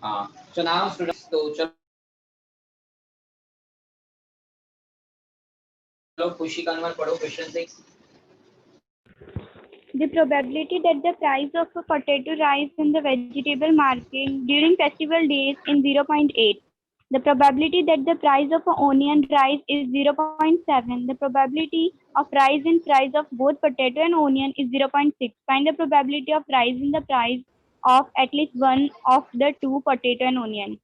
हाँ, so now students, तो चलो खुशी कन्वर्ट पढ़ो question 6. The probability that the price of a potato rise in the vegetable market during festival days is 0.8. The probability that the price of an onion rise is 0.7. The probability of rise in price of both potato and onion is 0.6. Find the probability of rise in the price of at least one of the two potato and onion.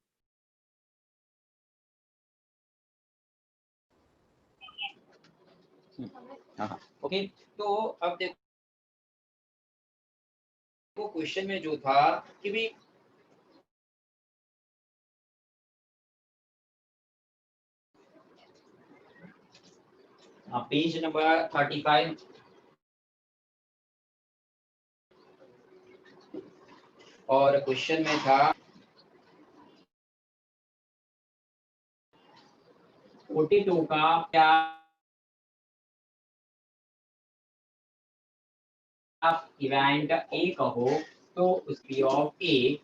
हाँ, okay. तो अब देखो question में जो था कि भी page number 35 और क्वेश्चन में था पोटैटो का क्या आप इवेंट ए कहो तो उसकी ऑफ ए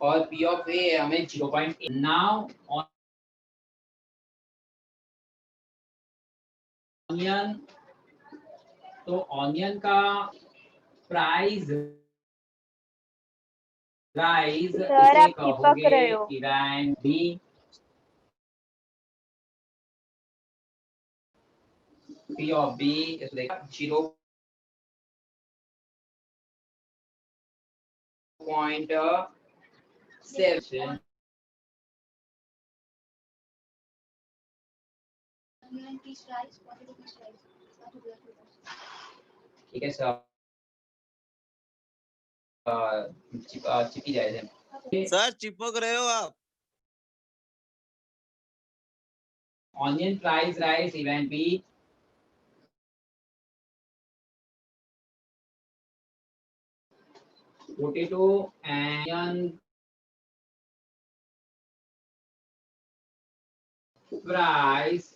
और पी ऑफ ए हमें 0.8. नाउ ऑनियन, तो ऑनियन का प्राइस राइज सर इसे आप चिपक कहोगे रहे हो. Event B. P of B is like 0.7. ठीक है सर, चिपकी जाए सर चिपक रहे हो आप. Onion price rise event B potato and price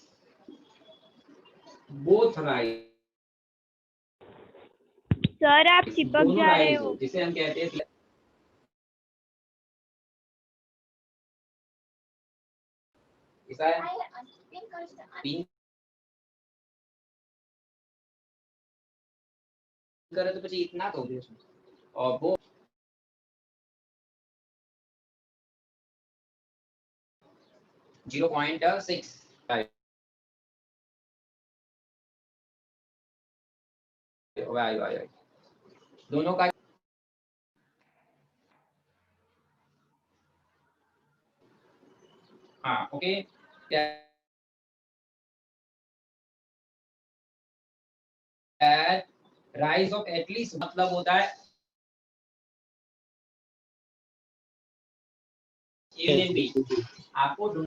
both rise. Sir आप चिपक दोनों जा रहे राइज हो. हो, जिसे हम कहते हैं ऐसा है पिन करे तो પછી इतना तो होगी उसमें. और वो 0.6 दोनों का. हाँ, ओके. राइज ऑफ एटलीस्ट मतलब होता है यूनियन बी. आपको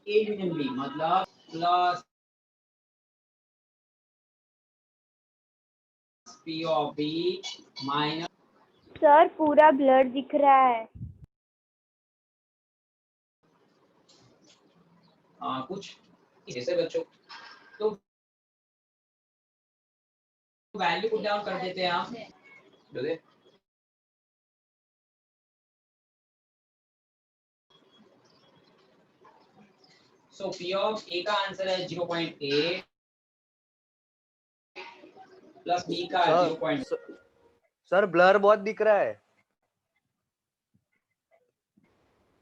ए यूनियन बी मतलब plus P of B minus. Sir पूरा ब्लर दिख रहा है. कुछ जैसे बच्चों तो वैल्यू पुट डाउन कर देते हैं आप. सो पी ऑफ ए का आंसर है 0.8 प्लस बी का 0. सर ब्लर बहुत दिख रहा है.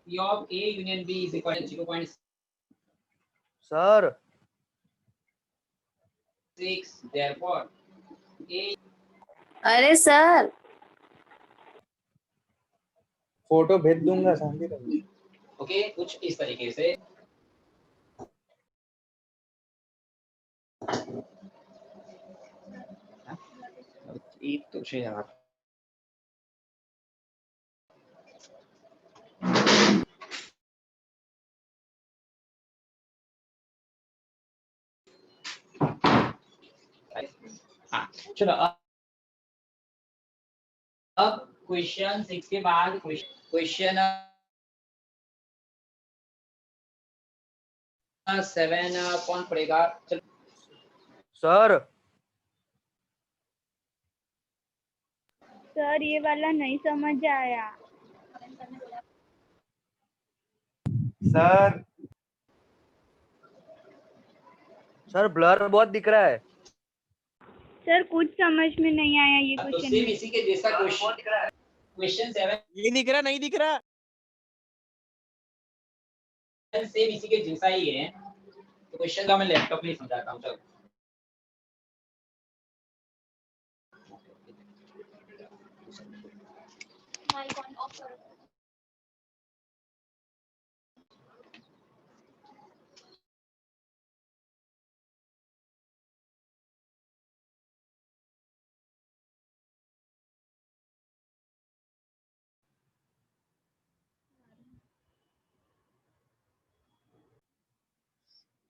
P of A union B is equal to 0.6. Sir therefore A. अरे सर फोटो भेज दूंगा, शांति रहिए. ओके, कुछ इस तरीके से एक तो छे यार. हाँ चलो अब क्वेश्चन 6 के बाद क्वेश्चन 7 कौन पढ़ेगा? सर सर ये वाला नहीं समझ आया। सर सर ब्लर बहुत दिख रहा है। सर कुछ समझ में नहीं आया ये तो क्वेश्चन सेम में। इसी के जैसा क्वेश्चन 7 ये दिख रहा, नहीं दिख रहा। सेम इसी के जैसा ही है। तो क्वेश्चन का मैं लैपटॉप में समझाता हूँ। चलो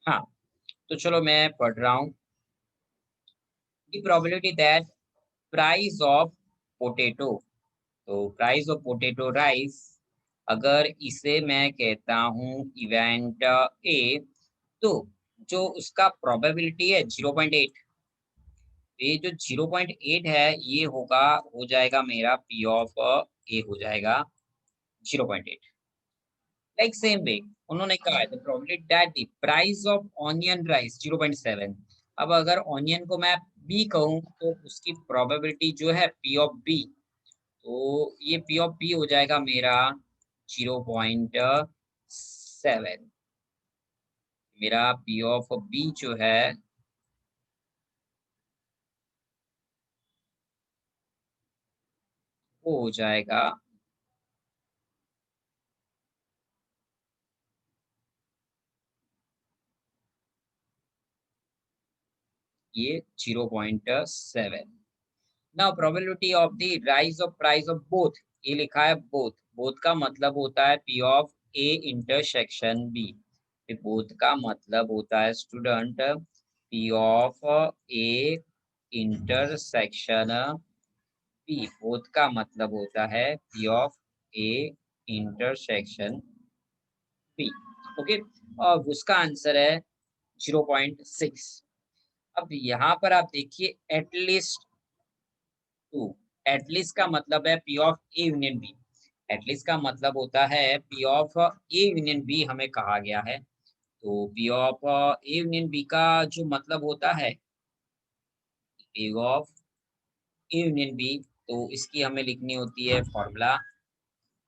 हाँ, तो चलो मैं पढ़ रहा हूँ। The probability that price of potato, तो प्राइस ऑफ पोटैटो राइस, अगर इसे मैं कहता हूँ इवेंट ए, तो जो उसका प्रोबेबिलिटी है 0.8, ये जो 0.8 है ये हो जाएगा मेरा पी ऑफ ए हो जाएगा 0.8। लाइक सेम वे उन्होंने कहा है the probability that the price of onion rice 0.7। अब अगर ऑनियन को मैं बी कहूँ तो उसकी प्रोबेबिलिटी जो है पी ऑफ बी, तो ये पी ऑफ बी हो जाएगा मेरा 0.7। मेरा पी ऑफ बी जो है वो हो जाएगा ये 0.7। Now probability of the rise of price of both, ये लिखा है बोथ, बोथ का मतलब होता है P of A intersection B. Both का मतलब होता है student P of A intersection B. Both का मतलब होता है P of A intersection B. Okay, और उसका आंसर है 0.6। अब यहाँ पर आप देखिए एटलीस्ट टू, एटलीस्ट का मतलब है P of A union B. At least का मतलब होता है P of A union B हमें कहा गया है। तो P of A union B का जो मतलब होता है P of A union B, तो इसकी हमें लिखनी होती है फॉर्मूला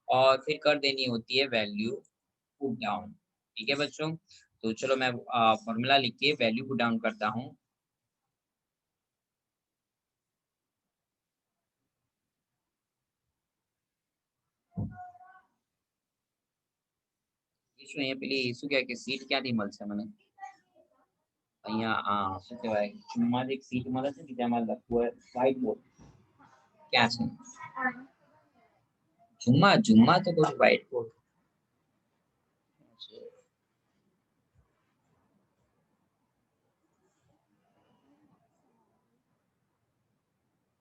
और फिर कर देनी होती है वैल्यू पुट डाउन। ठीक है बच्चों, तो चलो मैं फॉर्मूला लिख के वैल्यू पुट डाउन करता हूँ। ઈસુ અહીંયા પેલી શું કહેવાય કે સીટ ક્યાંથી મળશે મને અહીંયા શું કહેવાય જુમ્મા જે એક સીટ મળે છે કે જેમાં લખવું હોય વ્હાઇટ બોર્ડ ક્યાં છે જુમ્મા જુમ્મા તો કોઈ વ્હાઇટ બોર્ડ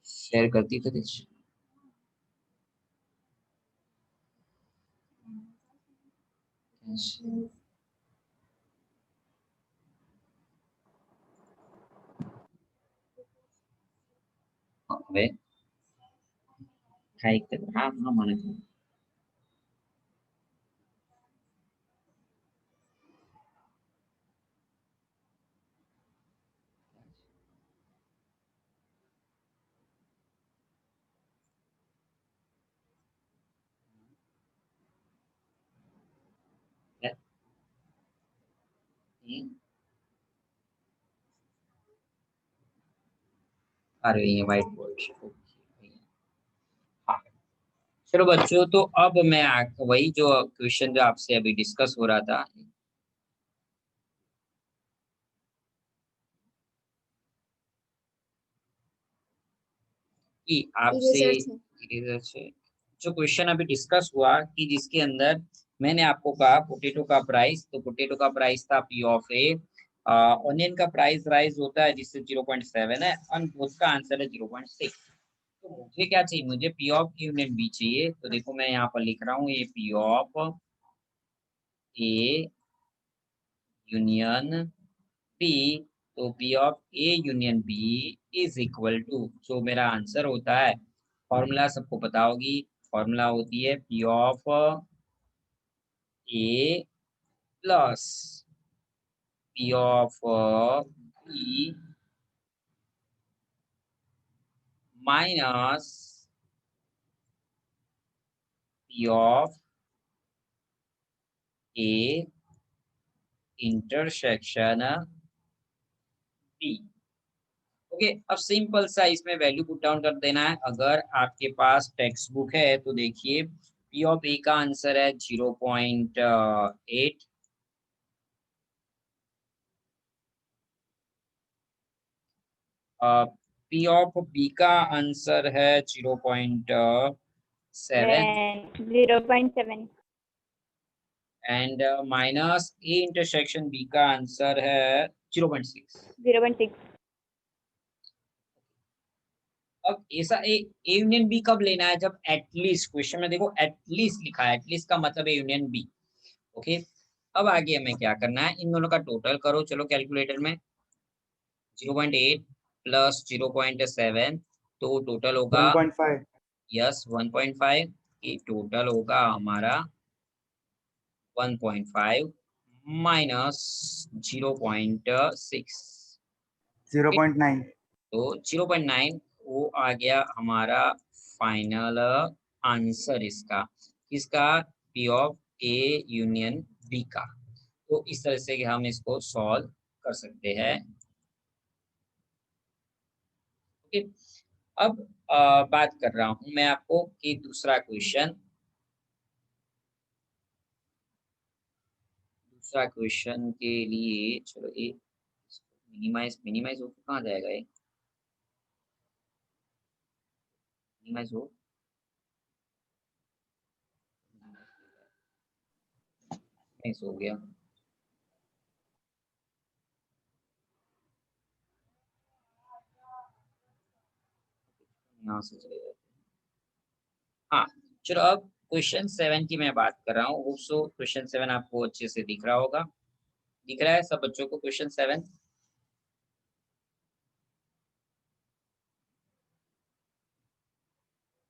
शेयर करती तो देख હવે કાંઈક હા હા મને अरे ये व्हाइट बोर्ड। हाँ, चलो बच्चों, तो अब मैं वही जो क्वेश्चन जो आपसे अभी डिस्कस हो रहा था कि आपसे जो क्वेश्चन अभी डिस्कस हुआ कि जिसके अंदर मैंने आपको कहा पोटैटो का प्राइस, तो पोटैटो का प्राइस था पी ऑफ ए, ऑनियन का प्राइस राइज होता है जिससे 0.7 है और उसका आंसर है 0.6। तो मुझे क्या चाहिए, मुझे पी ऑफ यूनियन बी चाहिए। तो देखो मैं यहाँ पर लिख रहा हूँ ये P of A union B, तो P of A union B is equal to, जो मेरा आंसर होता है, फॉर्मूला सबको पता होगी, फॉर्मूला होती है P of A plus P of B minus P of A intersection B। Okay, अब सिंपल सा इसमें वैल्यू पुट डाउन कर देना है। अगर आपके पास टेक्स्ट बुक है तो देखिए P ऑफ A का आंसर है 0.8, P ऑफ B का आंसर है 0.7 0.7. And minus A intersection B का आंसर है 0.6। 0.6. अब ऐसा ए यूनियन बी कब लेना है? जब एटलीस्ट, क्वेश्चन में देखो एटलीस्ट लिखा है, एटलीस्ट का मतलब ए यूनियन बी। ओके, अब आगे हमें क्या करना है, इन दोनों का टोटल करो। चलो कैलकुलेटर में 0.8 प्लस 0.7, तो टोटल होगा 1.5. यस 1.5। ये टोटल होगा हमारा 1.5 माइनस 0.6, 0.9. तो 0.9 वो आ गया हमारा फाइनल आंसर इसका P of A union B का। तो इस तरह से हम इसको सॉल्व कर सकते हैं। ओके, अब बात कर रहा हूं मैं आपको कि दूसरा क्वेश्चन के लिए, चलो ये मिनिमाइज हो कहाँ जाएगा, ये मिनिमाइज हो गया। यहाँ से चले जाते हैं। हाँ चलो, अब क्वेश्चन 7 की मैं बात कर रहा हूँ। होप सो क्वेश्चन 7 आपको अच्छे से दिख रहा होगा। दिख रहा है सब बच्चों को क्वेश्चन 7?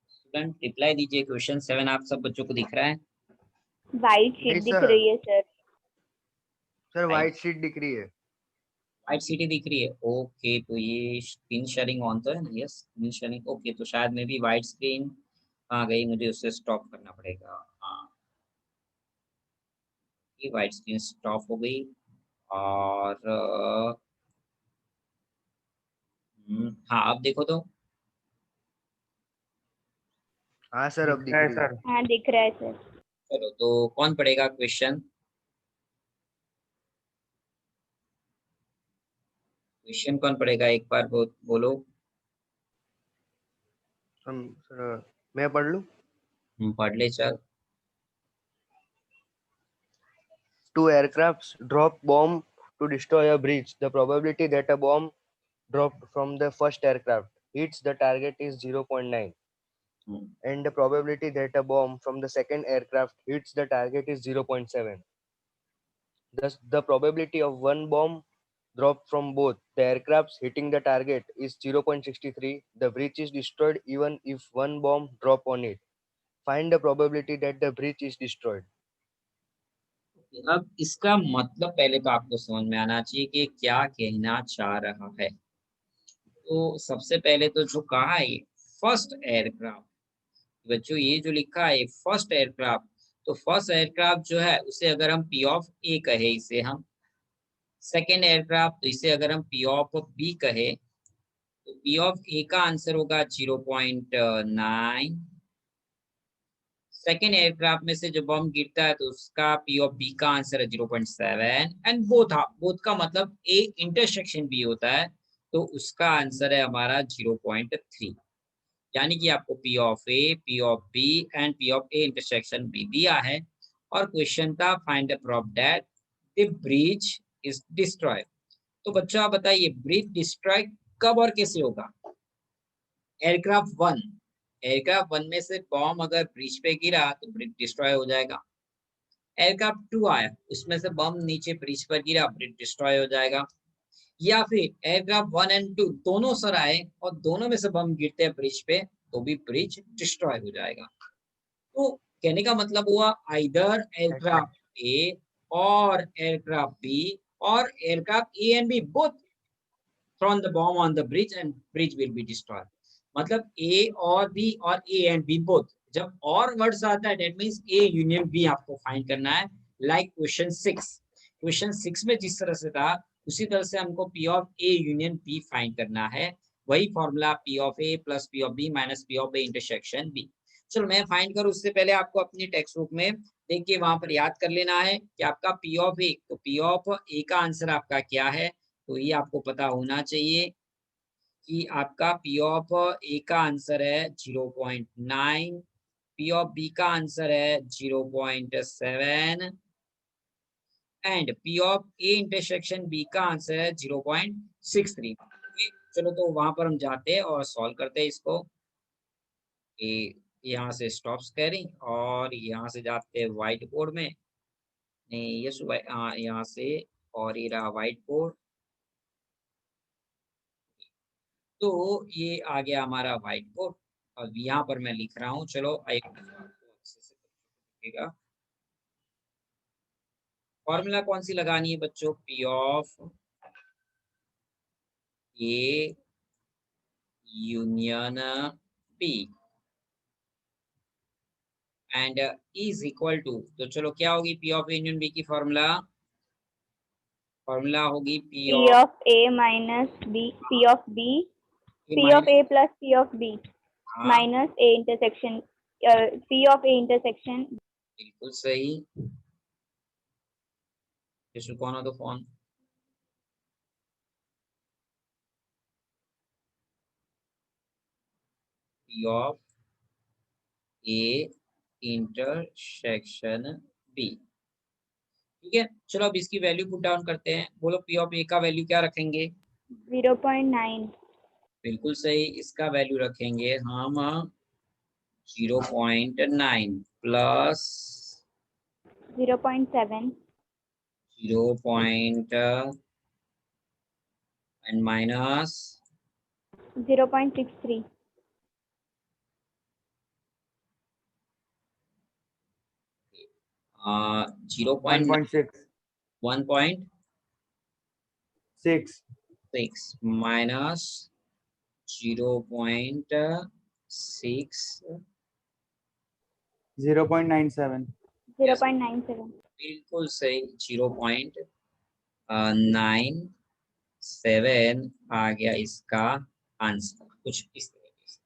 स्टूडेंट रिप्लाई दीजिए, क्वेश्चन 7 आप सब बच्चों को दिख रहा है? White sheet नहीं दिख सर, रही है सर. सर व्हाइट शीट दिख रही है। व्हाइट सीटी दिख रही है? ओके, तो ये स्क्रीन शेयरिंग ऑन तो है ना? Yes, screen sharing. ओके, तो शायद मे भी व्हाइट स्क्रीन आ गई, मुझे उसे स्टॉप करना पड़ेगा। हाँ, ये व्हाइट स्क्रीन स्टॉप हो गई। और हाँ, अब देखो तो। हाँ सर, अब दिख है रही है। सर. हाँ दिख रहा है सर. चलो, तो कौन पढ़ेगा क्वेश्चन? क्वेश्चन कौन पढ़ेगा, एक बार बोलो। सर मैं पढ़ लूँ? पढ़ ले चल। Two aircrafts drop bomb to destroy a bridge. The probability that a bomb dropped from the first aircraft hits the target is 0.9, and the probability that a bomb from the second aircraft hits the target is 0.7. Thus, the probability of one bomb dropped from both the aircrafts hitting the target is 0.63. The bridge is destroyed even if one bomb drop on it. Find the probability that the bridge is destroyed. अब इसका मतलब पहले तो आपको समझ में आना चाहिए कि क्या कहना चाह रहा है। तो सबसे पहले तो जो कहा है फर्स्ट एयरक्राफ्ट, बच्चों ये जो लिखा है फर्स्ट एयरक्राफ्ट, तो फर्स्ट एयरक्राफ्ट जो है उसे अगर हम P ऑफ A कहे, इसे हम सेकेंड एयरक्राफ्ट, तो इसे अगर हम P ऑफ B कहे, तो P ऑफ A का आंसर होगा 0.9। सेकेंड एयरक्राफ्ट में से जब बम गिरता है तो उसका P ऑफ B का आंसर है 0.7, एंड बोथ का मतलब A इंटरसेक्शन B होता है, तो उसका आंसर है हमारा 0.3। यानी कि आपको P of A, P of B and P of A intersection B दिया है, और क्वेश्चन था find the proof that the bridge is destroyed. तो बच्चों आप बताइए, ब्रिज डिस्ट्रॉय कब और कैसे होगा? एयरक्राफ्ट वन में से बॉम्ब अगर ब्रिज पे गिरा तो ब्रिज डिस्ट्रॉय हो जाएगा। एयरक्राफ्ट 2 आया, उसमें से बम नीचे ब्रिज पर गिरा, ब्रिज डिस्ट्रॉय हो जाएगा। या फिर एयरक्राफ्ट 1 एंड 2 दोनों सर आए और दोनों में से बम गिरते हैं ब्रिज पे, तो भी ब्रिज डिस्ट्रॉय हो जाएगा। तो कहने का मतलब हुआ आइदर एयरक्राफ्ट ए और एयरक्राफ्ट बी और aircraft A and B both thrown the bomb on the bridge and bridge will be destroyed. मतलब ए और बी और ए एंड बी बोथ, जब और वर्ड्स आता है that means A union B आपको फाइंड करना है। लाइक क्वेश्चन 6 में जिस तरह से था उसी तरह से हमको P of A union B find करना है। वही formula P of A plus P of B minus P of A intersection B. चलो मैं फाइंड करूँ उससे पहले आपको अपनी टेक्स्ट बुक में देख के वहां पर याद कर लेना है कि आपका पी ऑफ ए, तो पी ऑफ ए का आंसर आपका क्या है, तो ये आपको पता होना चाहिए कि आपका पी ऑफ ए का आंसर है 0.9, पी ऑफ बी का आंसर है 0.7 and P of A intersection B का आंसर है 0.63। चलो तो वहां पर हम जाते हैं और सॉल्व करते हैं इसको। ए यहाँ से स्टॉप करें और यहाँ से जाते हैं व्हाइट बोर्ड में, नहीं ये सुबह यहाँ से, और ये रहा व्हाइट बोर्ड। तो ये आ गया हमारा व्हाइट बोर्ड और यहाँ पर मैं लिख रहा हूँ। चलो एक आपको अच्छे से दिखेगा। फॉर्मूला कौन सी लगानी है बच्चों, P of A union B and is equal to, तो चलो क्या होगी पी ऑफ यूनियन बी की फॉर्मूला, फॉर्मूला होगी P P of of A minus B, P of B, A P of minus, A plus P of B हाँ minus A intersection, P of A intersection. बिल्कुल सही। किसको कौन हो तो phone, P of A intersection B. ठीक है, चलो अब इसकी वैल्यू पुट डाउन करते हैं। बोलो पी ऑफ ए का वैल्यू क्या रखेंगे, 0.9, बिल्कुल सही, इसका वैल्यू रखेंगे हम 0.9 प्लस 0.7, 0. And minus 0.63, 0.6 1.6 6 minus 0.6, 0.97 0.97. बिल्कुल सही, 0.97 आ गया इसका आंसर, कुछ इस तरीके से।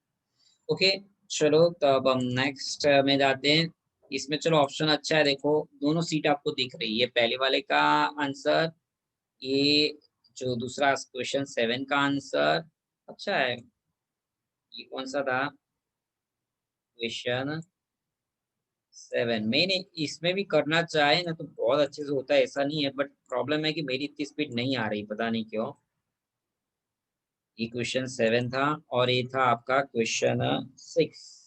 ओके, चलो तो अब हम नेक्स्ट में जाते हैं। इसमें चलो ऑप्शन अच्छा है, देखो दोनों सीट आपको दिख रही है, पहले वाले का आंसर, ये जो दूसरा क्वेश्चन 7 का आंसर अच्छा है। ये कौन सा था क्वेश्चन 7, मैंने इसमें भी करना चाहे ना तो बहुत अच्छे से होता है, ऐसा नहीं है, बट प्रॉब्लम है कि मेरी इतनी स्पीड नहीं आ रही, पता नहीं क्यों। ये क्वेश्चन 7 था और ये था आपका क्वेश्चन 6।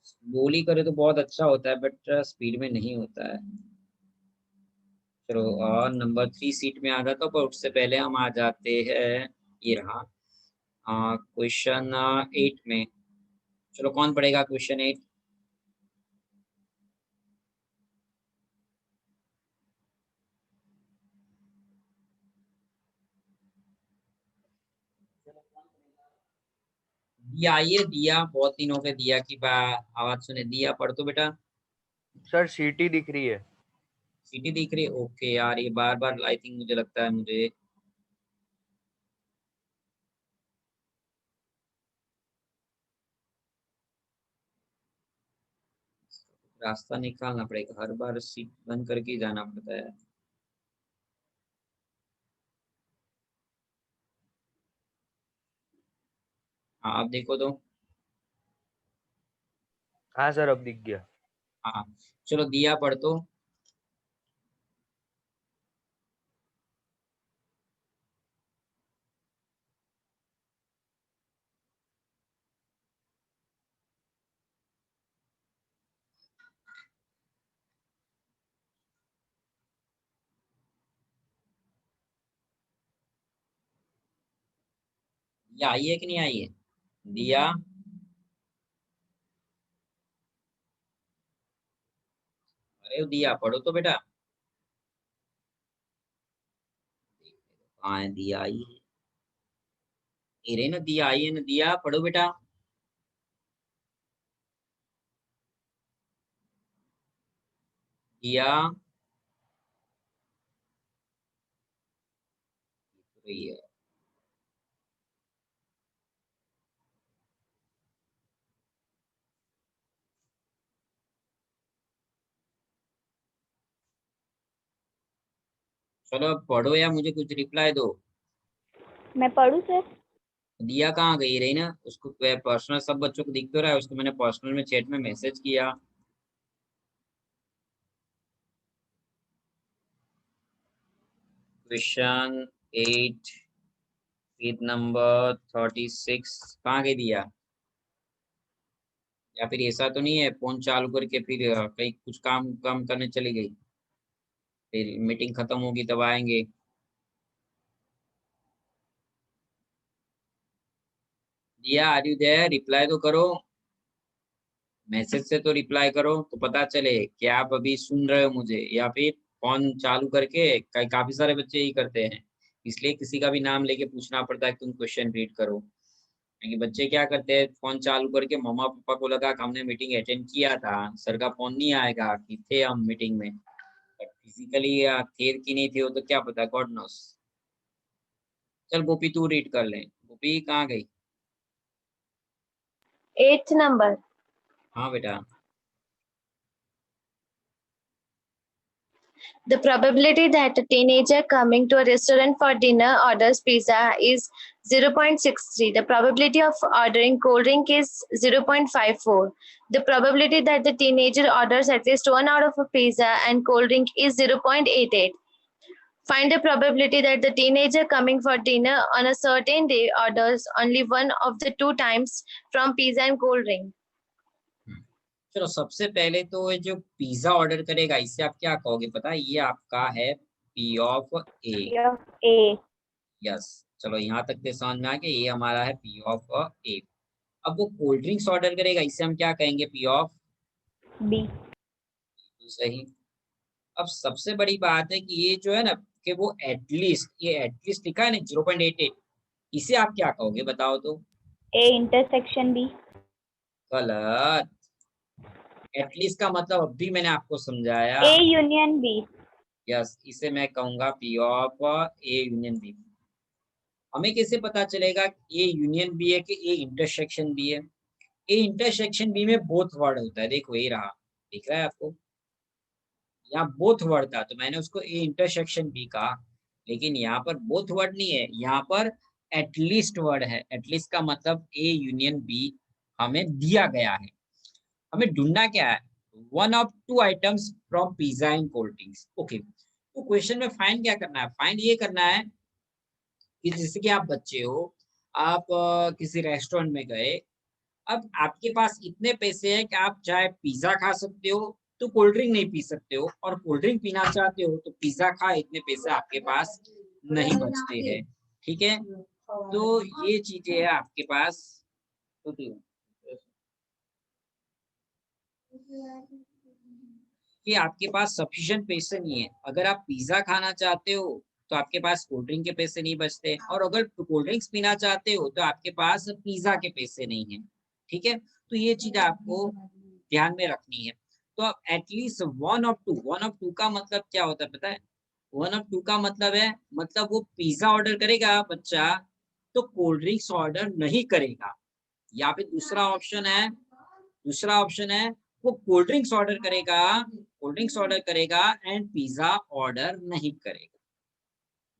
स्लोली करे तो बहुत अच्छा होता है बट स्पीड में नहीं होता है। चलो और नंबर 3 सीट में आ जाता हूँ, पर उससे पहले हम आ जाते हैं, ये रहा क्वेश्चन 8 में। चलो कौन पढ़ेगा क्वेश्चन 8, दिया, आइए दिया, बहुत दिन हो गए दिया की आवाज सुने, दिया पढ़ तो बेटा। सर सीटी दिख रही है। सिटी दिख रही है, ओके यार ये बार बार आई थिंक मुझे लगता है मुझे रास्ता निकालना पड़ेगा, हर बार सीट बंद करके ही जाना पड़ता है। हाँ आप देखो तो, हाँ सर अब दिख गया। हाँ चलो दिया पढ़ तो। ये आई है कि नहीं आई है? दिया, अरे दिया पढ़ो तो बेटा, कहाँ है दिया? आई है, ये रही ना दिया, आई है ना दिया, पढ़ो बेटा। दिया रही है। चलो अब पढ़ो या मुझे कुछ रिप्लाई दो। मैं पढ़ूँ सर? दिया कहाँ गई? रही ना, उसको पर्सनल, सब बच्चों को दिख तो रहा है, उसको मैंने पर्सनल में चैट में मैसेज किया। क्वेश्चन 8 पेज नंबर 36 कहाँ गई दिया? या फिर ऐसा तो नहीं है फोन चालू करके फिर कहीं कुछ काम काम करने चली गई, फिर मीटिंग खत्म होगी तब आएंगे। दिया आर यू देयर? रिप्लाई तो करो, मैसेज से तो रिप्लाई करो तो पता चले कि आप अभी सुन रहे हो मुझे, या फिर फोन चालू करके काफी सारे बच्चे यही करते हैं, इसलिए किसी का भी नाम लेके पूछना पड़ता है कि तुम क्वेश्चन रीड करो। क्योंकि बच्चे क्या करते हैं, फोन चालू करके मम्मा पापा को लगा कि हमने मीटिंग अटेंड किया था, सर का फोन नहीं आएगा कि थे हम मीटिंग में, फिजिकली थे कि नहीं थे वो तो क्या पता, गॉड नोस। चल गोपी तू रीड कर ले। गोपी कहाँ गई? 8th number. हाँ बेटा। The probability that a teenager coming to a restaurant for dinner orders pizza is 0.63. The probability of ordering cold drink is 0.54. The probability that the teenager orders at least one out of a pizza and cold drink is 0.88. Find the probability that the teenager coming for dinner on a certain day orders only one of the two times from pizza and cold drink. चलो सबसे पहले तो ये जो pizza order करेगा इससे आप क्या कहोगे पता है? ये आपका है P of A. A. Yes, चलो यहाँ तक के समझ में आ गया, ये हमारा है पी ऑफ ए। अब वो कोल्ड ड्रिंक्स ऑर्डर करेगा, इससे हम क्या कहेंगे? P of B. सही। अब सबसे बड़ी बात है कि ये जो है ना कि वो एटलीस्ट, ये एटलीस्ट लिखा है ना 0.88, इसे आप क्या कहोगे बताओ तो? A intersection B. गलत। एटलीस्ट का मतलब अभी मैंने आपको समझाया। A union B. यस, इसे मैं कहूंगा P of A union B. हमें कैसे पता चलेगा ए यूनियन बी है कि ए इंटरसेक्शन बी है? ए इंटरसेक्शन बी में बोथ वर्ड होता है, देखो ये रहा, दिख रहा है आपको? यहाँ बोथ वर्ड था तो मैंने उसको ए इंटरसेक्शन बी कहा, लेकिन यहाँ पर बोथ वर्ड नहीं है, यहाँ पर एटलीस्ट वर्ड है। एटलीस्ट का मतलब ए यूनियन बी हमें दिया गया है। हमें ढूंढना क्या है? One of two items from pizza and cold drinks. Okay, तो क्वेश्चन में फाइंड क्या करना है? फाइंड ये करना है कि जैसे कि आप बच्चे हो, आप किसी रेस्टोरेंट में गए, अब आपके पास इतने पैसे हैं कि आप चाहे पिज्जा खा सकते हो तो कोल्ड ड्रिंक नहीं पी सकते हो, और कोल्ड ड्रिंक पीना चाहते हो तो पिज्जा खा, इतने पैसे आपके पास नहीं बचते हैं। ठीक है, तो ये चीजें है आपके पास। तो कि आपके पास सफिशिएंट पैसे नहीं है, अगर आप पिज्जा खाना चाहते हो तो आपके पास कोल्ड ड्रिंक के पैसे नहीं बचते, और अगर कोल्ड ड्रिंक्स पीना चाहते हो तो आपके पास पिज्जा के पैसे नहीं है। ठीक है, तो ये चीज आपको ध्यान में रखनी है। तो अब at least one of two, one of two का मतलब क्या होता है पता है? वन ऑफ टू का मतलब है, मतलब वो पिज्जा ऑर्डर करेगा बच्चा तो कोल्ड ड्रिंक्स ऑर्डर नहीं करेगा, या फिर दूसरा ऑप्शन है वो कोल्ड ड्रिंक्स ऑर्डर करेगा, कोल्ड ड्रिंक्स ऑर्डर करेगा एंड पिज्जा ऑर्डर नहीं करेगा।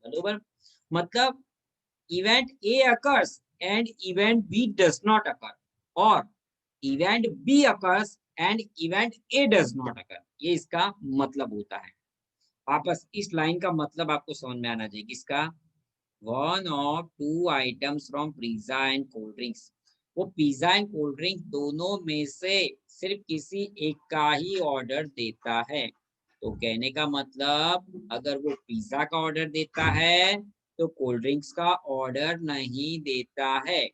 बरोबर? मतलब event A occurs and event B does not occur, और event B occurs and event A does not occur, ये इसका मतलब होता है। वापस इस लाइन का मतलब आपको समझ में आना चाहिए, किसका? One of two items from pizza and cold drinks, वो पिज्जा एंड कोल्ड ड्रिंक दोनों में से सिर्फ किसी एक का ही ऑर्डर देता है। तो कहने का मतलब अगर वो पिज्जा का ऑर्डर देता है तो कोल्ड ड्रिंक्स का ऑर्डर नहीं देता है।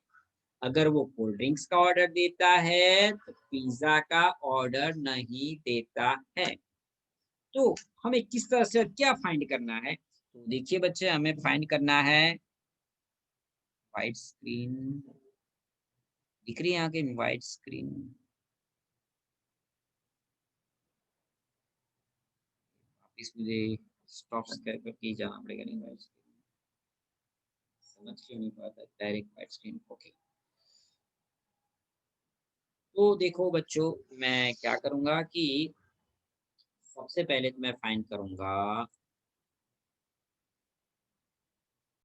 अगर वो कोल्ड ड्रिंक्स का ऑर्डर देता है तो पिज्जा का ऑर्डर नहीं देता है। तो हमें किस तरह से क्या फाइंड करना है? तो देखिए बच्चे, हमें फाइंड करना है व्हाइट स्क्रीन दिख रही है यहाँ के व्हाइट स्क्रीन। वापिस मुझे स्टॉप करके ही जाना पड़ेगा। नहीं व्हाइट स्क्रीन समझ क्यों नहीं पाता, डायरेक्ट व्हाइट स्क्रीन। ओके, तो देखो बच्चों, मैं क्या करूंगा कि सबसे पहले तो मैं फाइंड करूंगा